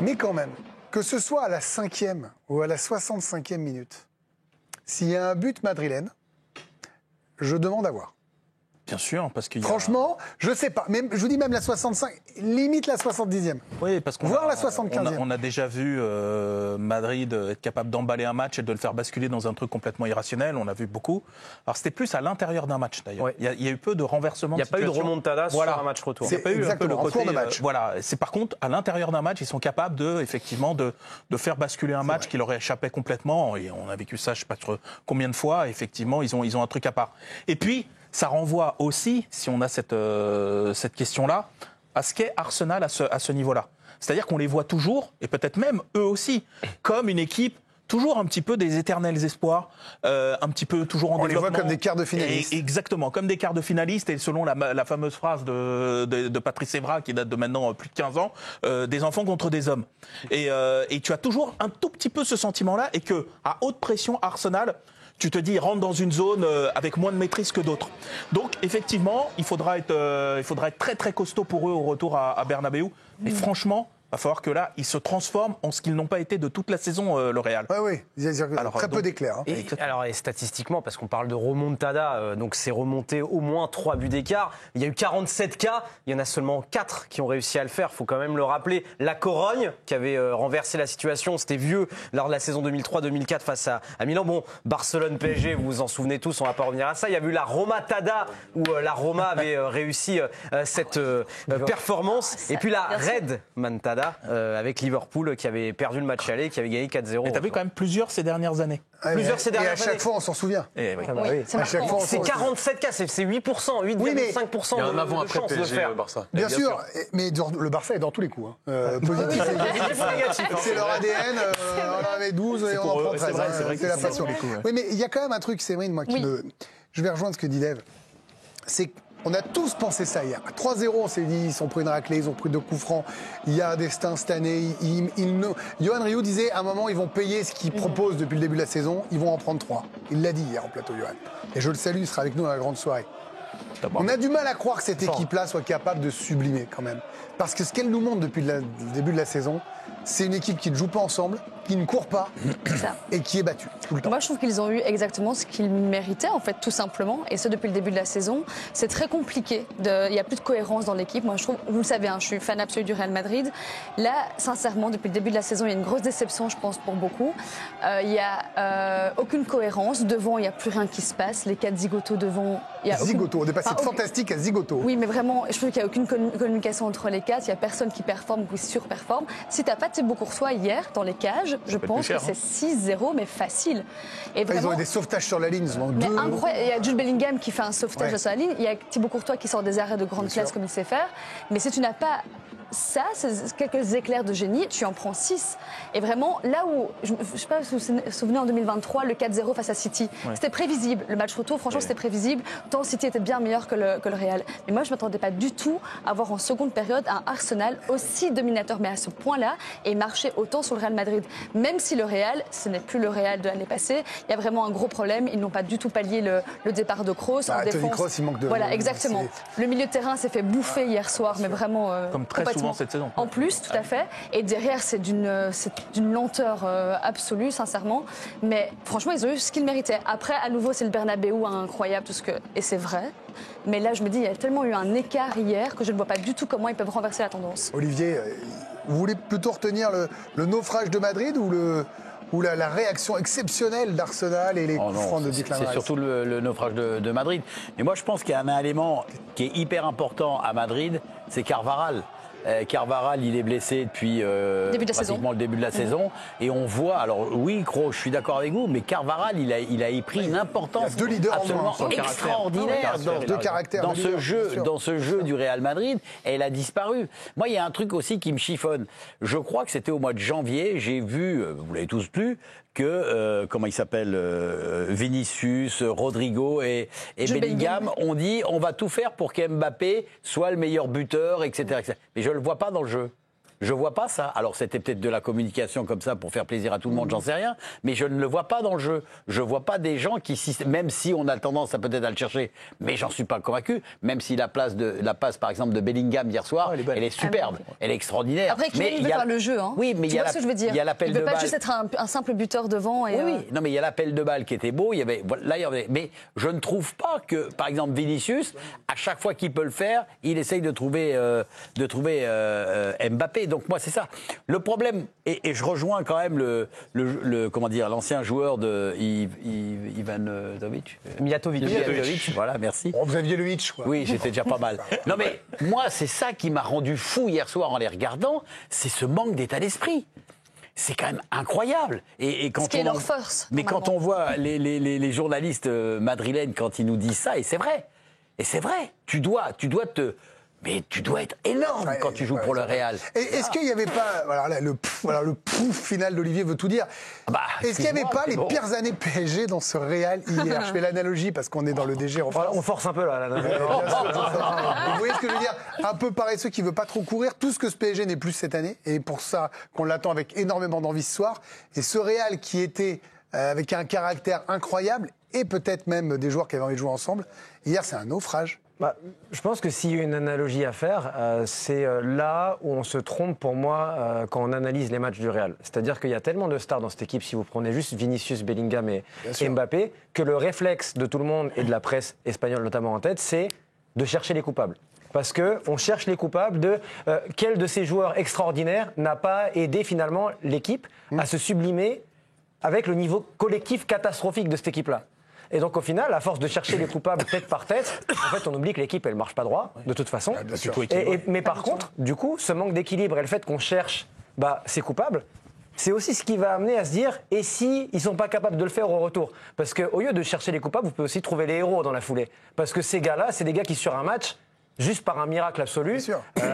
Mais quand même, que ce soit à la 5e ou à la 65e minute, s'il y a un but madrilène, je demande à voir. Bien sûr, parce qu'il y a... Franchement, je sais pas. Même, je vous dis même la 65, limite la 70e. Oui, parce qu'on Voire la 75e. On a déjà vu Madrid être capable d'emballer un match et de le faire basculer dans un truc complètement irrationnel. On a vu beaucoup. Alors c'était plus à l'intérieur d'un match d'ailleurs. Ouais. Il y a eu peu de renversement. Il n'y a pas eu de remontada sur un match retour. C'est exactement, en cours de match. Voilà. C'est par contre à l'intérieur d'un match, ils sont capables de faire basculer un match qui leur échappait complètement. Et on a vécu ça, je ne sais pas combien de fois. Effectivement, ils ont un truc à part. Et puis ça renvoie aussi, si on a cette question-là, à ce qu'est Arsenal à ce niveau-là. C'est-à-dire qu'on les voit toujours, et peut-être même eux aussi, comme une équipe toujours un petit peu des éternels espoirs, un petit peu toujours en développement. On les voit comme des quarts de finalistes. Exactement, comme des quarts de finalistes, et selon la fameuse phrase de Patrice Evra, qui date de maintenant plus de 15 ans, des enfants contre des hommes. Et tu as toujours un tout petit peu ce sentiment-là, et que à haute pression, Arsenal... Tu te dis, ils rentrent dans une zone avec moins de maîtrise que d'autres. Donc, effectivement, il faudra être très, très costaud pour eux au retour à Bernabéu. Mais franchement, il va falloir que là, ils se transforment en ce qu'ils n'ont pas été de toute la saison, le Real. Oui, très peu d'éclairs. Hein. Et statistiquement, parce qu'on parle de remontada, donc c'est remonté au moins 3 buts d'écart. Il y a eu 47 cas, il y en a seulement 4 qui ont réussi à le faire. Il faut quand même le rappeler. La Corogne, qui avait renversé la situation, c'était vieux lors de la saison 2003-2004 face à Milan. Bon, Barcelone-PSG, vous vous en souvenez tous, on ne va pas revenir à ça. Il y a eu la Romatada, où la Roma avait réussi cette performance. Et puis la Red Mantada, avec Liverpool qui avait perdu le match aller, qui avait gagné 4-0. Et tu as vu quand même plusieurs ces dernières années. Et à chaque fois, on s'en souvient. À chaque fois, c'est 47 cas, c'est 8%, 8,5% Il y a un avant de chance de le faire. Barça. Bien sûr, mais le Barça est dans tous les coups. Positif et négatif. C'est leur ADN. On en avait 12 et on en prend 13. C'est la passion. Oui, mais il y a quand même un truc, Séverine, moi, je vais rejoindre ce que dit Dave. C'est on a tous pensé ça hier. À 3-0, on s'est dit, ils sont pris une raclée, ils ont pris 2 coups francs. Il y a un destin cette année. Johan Rioux disait, à un moment, ils vont payer ce qu'ils proposent depuis le début de la saison. Ils vont en prendre 3. Il l'a dit hier au plateau, Johan. Et je le salue, il sera avec nous dans la grande soirée. On a du mal à croire que cette équipe-là soit capable de sublimer quand même. Parce que ce qu'elle nous montre depuis le début de la saison, c'est une équipe qui ne joue pas ensemble, qui ne court pas et qui est battue tout le temps. Moi, je trouve qu'ils ont eu exactement ce qu'ils méritaient, en fait, tout simplement. Et ce, depuis le début de la saison. C'est très compliqué. Il n'y a plus de cohérence dans l'équipe. Moi, je trouve, vous le savez, je suis fan absolu du Real Madrid. Là, sincèrement, depuis le début de la saison, il y a une grosse déception, je pense, pour beaucoup. Il n'y a aucune cohérence. Devant, il n'y a plus rien qui se passe. Les 4 zigotos devant... Zigoto, on est passé de fantastique à zigoto. Oui, mais vraiment, je trouve qu'il n'y a aucune communication entre les 4. Il n'y a personne qui performe ou qui surperforme. Si tu n'as pas Thibaut Courtois hier, dans les cages, je pense que c'est 6-0, mais facile. Et vraiment, ils ont eu des sauvetages sur la ligne, ils ont mais incroyable. Il y a Jude Bellingham qui fait un sauvetage sur la ligne. Il y a Thibaut Courtois qui sort des arrêts de grande classe comme il sait faire. Mais si tu n'as pas ça, c'est quelques éclairs de génie, tu en prends 6. Et vraiment, là où, je ne sais pas si vous vous souvenez, en 2023, le 4-0 face à City, c'était prévisible. Le match retour, franchement, c'était prévisible. Tant City était bien meilleur que le Real. Mais moi, je ne m'attendais pas du tout à voir en seconde période un Arsenal aussi dominateur, mais à ce point-là, et marcher autant sur le Real Madrid. Même si le Real, ce n'est plus le Real de l'année passée, il y a vraiment un gros problème. Ils n'ont pas du tout pallié le départ de Kroos. En défense, Toni Kroos, il manque de... Voilà, exactement. Le milieu de terrain s'est fait bouffer hier soir, mais vraiment... Comme très souvent cette saison. En plus, tout à fait. Et derrière, c'est d'une lenteur absolue, sincèrement. Mais franchement, ils ont eu ce qu'ils méritaient. Après, à nouveau, c'est le Bernabéu incroyable, et c'est vrai. Mais là, je me dis, il y a tellement eu un écart hier que je ne vois pas du tout comment ils peuvent renverser la tendance. Olivier, vous voulez plutôt retenir le naufrage de Madrid ou la réaction exceptionnelle d'Arsenal et les coups francs de Declan Rice? C'est surtout le naufrage de Madrid. Mais moi, je pense qu'il y a un élément qui est hyper important à Madrid, c'est Carvajal. Carvajal, il est blessé depuis pratiquement le début de la saison. Et on voit, alors oui, Kroos, je suis d'accord avec vous, mais Carvajal, il a pris une importance absolument extraordinaire dans ce jeu du Real Madrid. Et elle a disparu. Moi, il y a un truc aussi qui me chiffonne. Je crois que c'était au mois de janvier, j'ai vu, vous l'avez tous lu, que, comment il s'appelle, Vinicius, Rodrigo et Bellingham ont dit on va tout faire pour qu'Mbappé soit le meilleur buteur, etc. Mais je ne le vois pas dans le jeu. Je vois pas ça. Alors c'était peut-être de la communication comme ça pour faire plaisir à tout le monde, j'en sais rien, mais je ne le vois pas dans le jeu. Je vois pas des gens qui, même si on a tendance à peut-être à le chercher, mais j'en suis pas convaincu, même si la passe par exemple de Bellingham hier soir, elle est superbe, elle est extraordinaire. Après, Kylian, il veut faire le jeu. Hein. Oui, mais il y a ce que je veux dire. Il y a l'appel de balle. Il ne veut pas juste être un simple buteur devant. Et oui, non, mais il y a l'appel de balle qui était beau. Mais je ne trouve pas que, par exemple, Vinicius, à chaque fois qu'il peut le faire, il essaye de trouver Mbappé. Donc moi, c'est ça. Le problème, et je rejoins quand même comment dire, l'ancien joueur de Ivanovic. Mijatovic. Voilà, merci. On vous aviez le hitch, quoi. Oui, j'étais déjà pas mal. Non, mais moi, c'est ça qui m'a rendu fou hier soir en les regardant, c'est ce manque d'état d'esprit. C'est quand même incroyable. Et quand ce qui est leur force. Mais quand on voit les journalistes madrilènes, quand ils nous disent ça, et c'est vrai, tu dois être énorme quand tu joues pour le Real. Et est-ce qu'il n'y avait pas, le pouf final d'Olivier veut tout dire. Est-ce qu'il n'y avait pas les pires années PSG dans ce Real hier? Je fais l'analogie parce qu'on est dans le DG en France. On force un peu là. Vous voyez ce que je veux dire? Un peu paresseux qui ne veut pas trop courir. Tout ce que ce PSG n'est plus cette année. Et pour ça qu'on l'attend avec énormément d'envie ce soir. Et ce Real qui était avec un caractère incroyable et peut-être même des joueurs qui avaient envie de jouer ensemble. Hier, c'est un naufrage. Je pense que s'il y a une analogie à faire, c'est là où on se trompe pour moi quand on analyse les matchs du Real. C'est-à-dire qu'il y a tellement de stars dans cette équipe, si vous prenez juste Vinicius, Bellingham et Mbappé, que le réflexe de tout le monde et de la presse espagnole notamment en tête, c'est de chercher les coupables. Parce qu'on cherche les coupables de quel de ces joueurs extraordinaires n'a pas aidé finalement l'équipe à se sublimer avec le niveau collectif catastrophique de cette équipe-là. Et donc au final, à force de chercher les coupables tête par tête, en fait on oublie que l'équipe elle marche pas droit de toute façon. Mais par contre, du coup, ce manque d'équilibre et le fait qu'on cherche ces coupables, c'est aussi ce qui va amener à se dire et si ils sont pas capables de le faire au retour. Parce qu'au lieu de chercher les coupables, vous pouvez aussi trouver les héros dans la foulée. Parce que ces gars-là, c'est des gars qui sur un match, juste par un miracle absolu,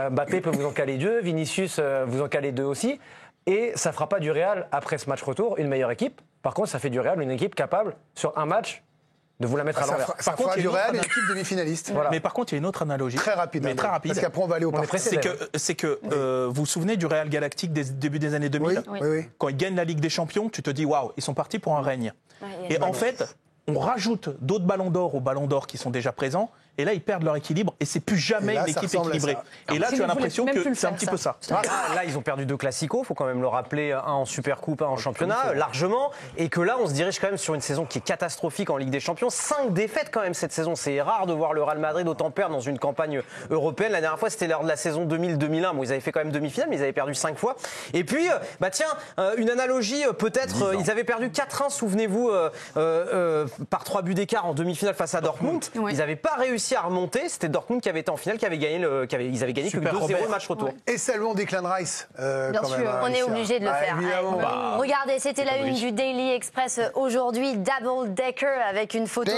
Mbappé peut vous en caler 2, Vinicius vous en caler 2 aussi. Et ça fera pas du Real, après ce match retour, une meilleure équipe. Par contre, ça fait du Real une équipe capable, sur un match, de vous la mettre à l'envers. Ça fera du Real une équipe demi-finaliste. Voilà. Mais par contre, il y a une autre analogie. Très rapide. Parce qu'après, on va aller au parc. C'est que vous vous souvenez du Real Galactique des début des années 2000 Oui. Quand ils gagnent la Ligue des Champions, tu te dis, waouh, ils sont partis pour un règne. Et en fait, on rajoute d'autres ballons d'or aux ballons d'or qui sont déjà présents. Et là, ils perdent leur équilibre et c'est plus jamais une équipe équilibrée. Et là, tu as l'impression que c'est un petit peu ça. Là, ils ont perdu 2 classicos, il faut quand même le rappeler, un en Supercoupe, un en championnat, largement. Et que là, on se dirige quand même sur une saison qui est catastrophique en Ligue des Champions. 5 défaites quand même cette saison. C'est rare de voir le Real Madrid autant perdre dans une campagne européenne. La dernière fois, c'était lors de la saison 2000-2001. Bon, ils avaient fait quand même demi-finale, mais ils avaient perdu 5 fois. Et puis, une analogie, peut-être, ils avaient perdu 4-1, souvenez-vous, par 3 buts d'écart en demi-finale face à Dortmund. Ils n'avaient pas réussi à remonter. C'était Dortmund qui avait été en finale, ils avaient gagné que 2-0 le match retour. Et saluons Declan Rice. Bien sûr, on est obligé de le faire. Regardez, c'était la une du Daily Express aujourd'hui, double decker avec une photo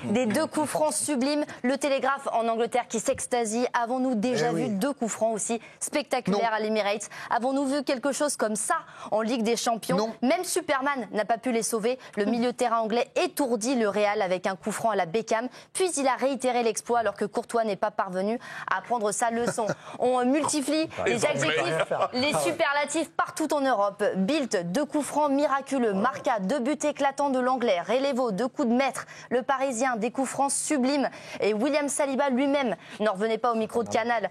des 2 coups francs sublimes. Le Télégraphe en Angleterre qui s'extasie. Avons-nous déjà vu 2 coups francs aussi spectaculaires à l'Emirates? Avons-nous vu quelque chose comme ça en Ligue des Champions? Même Superman n'a pas pu les sauver. Le milieu de terrain anglais étourdit le Real avec un coup franc à la Beckham. Puis il a réitéré l'exploit alors que Courtois n'est pas parvenu à prendre sa leçon. On multiplie les adjectifs, les superlatifs partout en Europe. Bildt, 2 coups francs miraculeux. Marca, 2 buts éclatants de l'anglais. Relevo, 2 coups de maître. Le Parisien, des coups francs sublimes. Et William Saliba lui-même n'en revenait pas au micro de Canal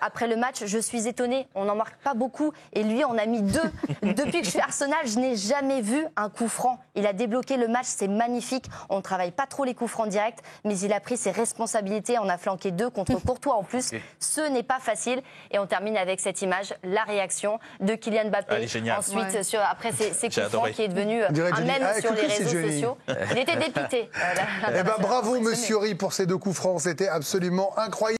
après le match. Je suis étonné, on n'en marque pas beaucoup. Et lui en a mis 2. Depuis que je suis Arsenal, je n'ai jamais vu un coup franc. Il a débloqué le match, c'est magnifique. On ne travaille pas trop les coups francs directs, mais il a pris ses responsabilités. On a flanqué 2 contre Courtois en plus. Ce n'est pas facile. Et on termine avec cette image, la réaction de Kylian Mbappé. Ensuite, après ces coups francs qui est devenu un mème sur les réseaux sociaux. Il était dépité. Bravo, monsieur Ri, pour ces 2 coups francs. C'était absolument incroyable.